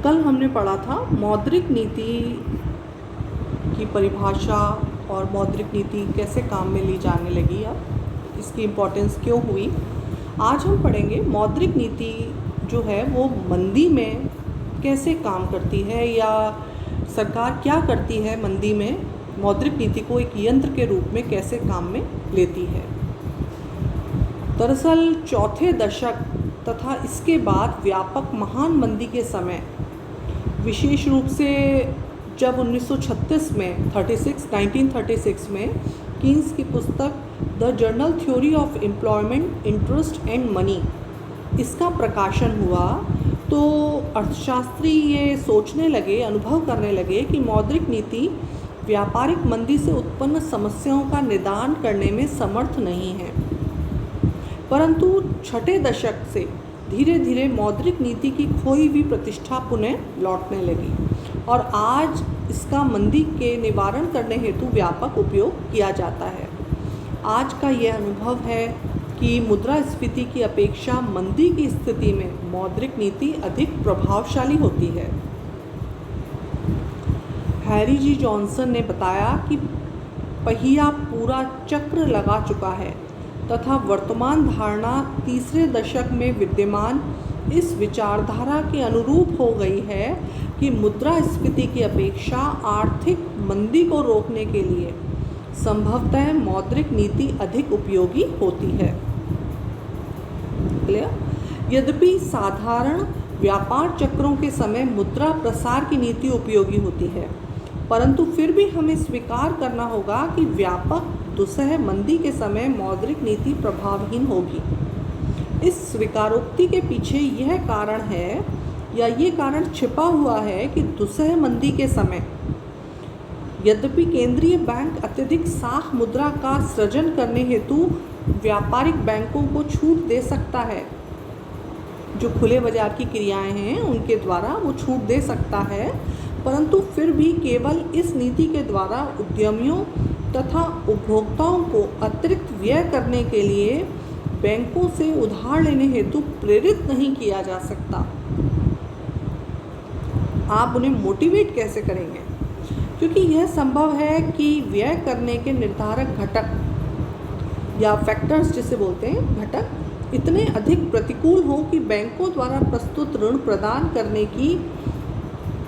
कल हमने पढ़ा था मौद्रिक नीति की परिभाषा और मौद्रिक नीति कैसे काम में ली जाने लगी, अब इसकी इम्पोर्टेंस क्यों हुई। आज हम पढ़ेंगे मौद्रिक नीति जो है वो मंदी में कैसे काम करती है, या सरकार क्या करती है मंदी में, मौद्रिक नीति को एक यंत्र के रूप में कैसे काम में लेती है। दरअसल चौथे दशक तथा इसके बाद व्यापक महान मंदी के समय, विशेष रूप से जब 1936 में 1936 में कीन्स की पुस्तक the journal theory of employment interest and money इसका प्रकाशन हुआ, तो अर्थशास्त्री ये सोचने लगे, अनुभव करने लगे कि मौद्रिक नीति व्यापारिक मंदी से उत्पन्न समस्याओं का निदान करने में समर्थ नहीं है। परंतु छठे दशक से धीरे धीरे मौद्रिक नीति की खोई हुई प्रतिष्ठा पुनः लौटने लगी और आज इसका मंदी के निवारण करने हेतु व्यापक उपयोग किया जाता है। आज का यह अनुभव है कि मुद्रास्फीति की अपेक्षा मंदी की स्थिति में मौद्रिक नीति अधिक प्रभावशाली होती है। हैरी जी जॉनसन ने बताया कि पहिया पूरा चक्र लगा चुका है तथा वर्तमान धारणा तीसरे दशक में विद्यमान इस विचारधारा के अनुरूप हो गई है कि मुद्रास्फीति की अपेक्षा आर्थिक मंदी को रोकने के लिए संभवतः मौद्रिक नीति अधिक उपयोगी होती है। यद्यपि साधारण व्यापार चक्रों के समय मुद्रा प्रसार की नीति उपयोगी होती है, परंतु फिर भी हमें स्वीकार करना होगा कि व्यापक दुसह मंदी के समय मौद्रिक नीति प्रभावहीन होगी। इस स्वीकारोक्ति के पीछे यह कारण है, या ये कारण छिपा हुआ है कि दुसह मंदी के समय यद्यपि केंद्रीय बैंक अत्यधिक साख मुद्रा का सृजन करने हेतु व्यापारिक बैंकों को छूट दे सकता है, जो खुले बाजार की क्रियाएं हैं उनके द्वारा वो छूट दे सकता है, परंतु फिर भी केवल इस नीति के द्वारा उद्यमियों तथा उपभोक्ताओं को अतिरिक्त व्यय करने के लिए बैंकों से उधार लेने हेतु प्रेरित नहीं किया जा सकता। आप उन्हें मोटिवेट कैसे करेंगे? क्योंकि यह संभव है कि व्यय करने के निर्धारक घटक या फैक्टर्स जिसे बोलते हैं घटक इतने अधिक प्रतिकूल हो कि बैंकों द्वारा प्रस्तुत ऋण प्रदान करने की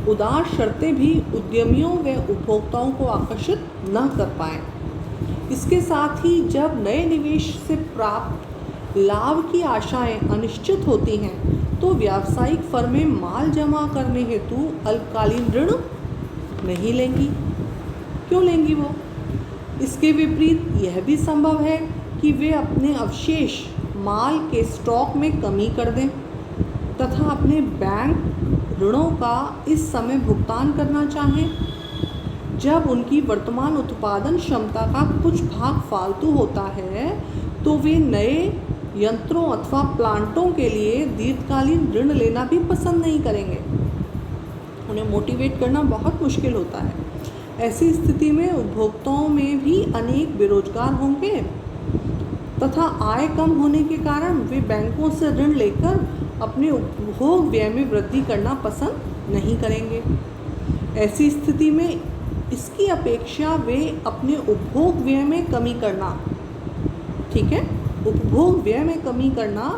उदार शर्तें भी उद्यमियों व उपभोक्ताओं को आकर्षित न कर पाएँ। इसके साथ ही जब नए निवेश से प्राप्त लाभ की आशाएं अनिश्चित होती हैं, तो व्यावसायिक फर्में माल जमा करने हेतु अल्पकालीन ऋण नहीं लेंगी। क्यों लेंगी वो? इसके विपरीत यह भी संभव है कि वे अपने अवशेष माल के स्टॉक में कमी कर दें तथा अपने बैंक ऋणों का इस समय भुगतान करना चाहें जब उनकी वर्तमान उत्पादन क्षमता का कुछ भाग फालतू होता है, तो वे नए यंत्रों अथवा प्लांटों के लिए दीर्घकालीन ऋण लेना भी पसंद नहीं करेंगे। उन्हें मोटिवेट करना बहुत मुश्किल होता है। ऐसी स्थिति में उपभोक्ताओं में भी अनेक बेरोजगार होंगे तथा आय कम होने के कारण वे बैंकों से ऋण लेकर अपने उपभोग व्यय में वृद्धि करना पसंद नहीं करेंगे। ऐसी स्थिति में इसकी अपेक्षा वे अपने उपभोग व्यय में कमी करना, ठीक है, उपभोग व्यय में कमी करना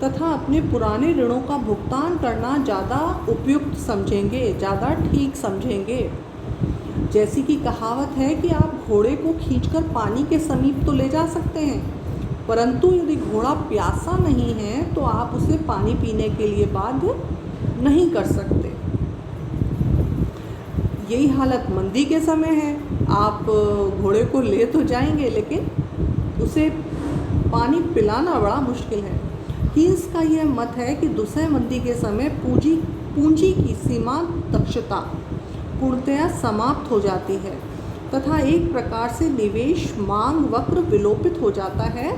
तथा अपने पुराने ऋणों का भुगतान करना ज़्यादा उपयुक्त समझेंगे, ज़्यादा ठीक समझेंगे। जैसी कि कहावत है कि आप घोड़े को खींचकर पानी के समीप तो ले जा सकते हैं, परंतु यदि घोड़ा प्यासा नहीं है तो आप उसे पानी पीने के लिए बाध्य नहीं कर सकते। यही हालत मंदी के समय है। आप घोड़े को ले तो जाएंगे, लेकिन उसे पानी पिलाना बड़ा मुश्किल है। कीन्स का यह मत है कि दुसह मंदी के समय पूंजी की सीमांत दक्षता पूर्णतया समाप्त हो जाती है तथा एक प्रकार से निवेश मांग वक्र विलोपित हो जाता है,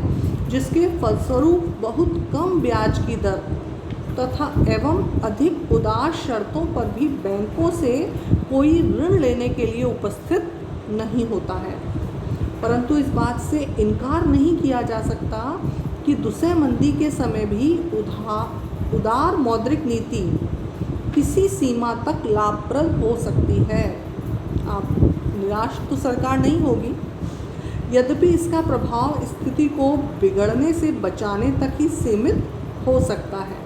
जिसके फलस्वरूप बहुत कम ब्याज की दर तथा एवं अधिक उदार शर्तों पर भी बैंकों से कोई ऋण लेने के लिए उपस्थित नहीं होता है। परंतु इस बात से इनकार नहीं किया जा सकता कि दुसह मंदी के समय भी उदार मौद्रिक नीति किसी सीमा तक लाभप्रद हो सकती है। आप निराश तो सरकार नहीं होगी, यद्यपि इसका प्रभाव स्थिति को बिगड़ने से बचाने तक ही सीमित हो सकता है।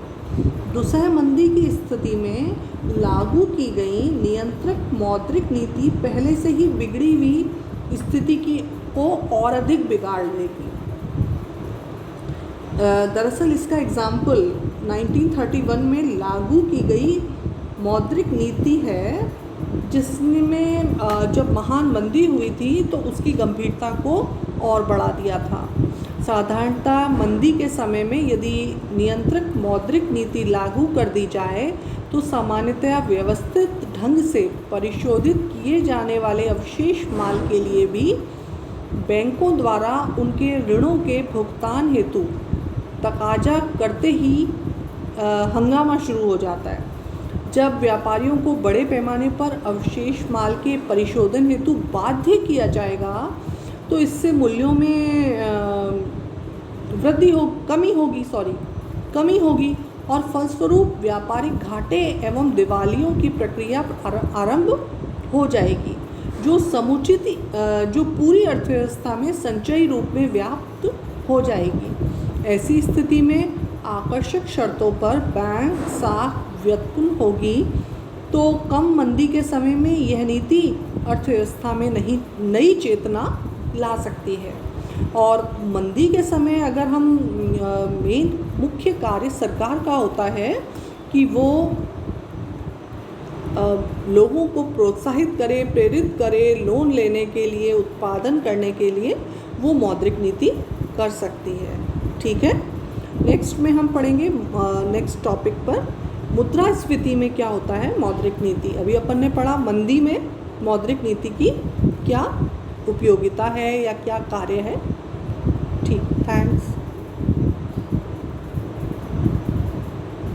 दुसह मंदी की स्थिति में लागू की गई नियंत्रक मौद्रिक नीति पहले से ही बिगड़ी हुई स्थिति को और अधिक बिगाड़ देगी। दरअसल इसका एग्जाम्पल 1931 में लागू की गई मौद्रिक नीति है, जिसमें जब महान मंदी हुई थी तो उसकी गंभीरता को और बढ़ा दिया था। साधारणतः मंदी के समय में यदि नियंत्रक मौद्रिक नीति लागू कर दी जाए तो सामान्यतया व्यवस्थित ढंग से परिशोधित किए जाने वाले अवशेष माल के लिए भी बैंकों द्वारा उनके ऋणों के भुगतान हेतु तकाजा करते ही हंगामा शुरू हो जाता है। जब व्यापारियों को बड़े पैमाने पर अवशेष माल के परिशोधन हेतु बाध्य किया जाएगा तो इससे मूल्यों में कमी होगी और फलस्वरूप व्यापारिक घाटे एवं दिवालियों की प्रक्रिया आरंभ हो जाएगी, जो पूरी अर्थव्यवस्था में संचयी रूप में व्याप्त हो जाएगी। ऐसी स्थिति में आकर्षक शर्तों पर बैंक साख व्युत्पन्न होगी तो कम मंदी के समय में यह नीति अर्थव्यवस्था में नई चेतना ला सकती है। और मंदी के समय अगर हम मुख्य कार्य सरकार का होता है कि वो लोगों को प्रोत्साहित करे, प्रेरित करे लोन लेने के लिए, उत्पादन करने के लिए वो मौद्रिक नीति कर सकती है। ठीक है, नेक्स्ट में हम पढ़ेंगे नेक्स्ट टॉपिक पर मुद्रास्फीति में क्या होता है मौद्रिक नीति। अभी अपन ने पढ़ा मंदी में मौद्रिक नीति की क्या उपयोगिता है या क्या कार्य है। ठीक, थैंक्स।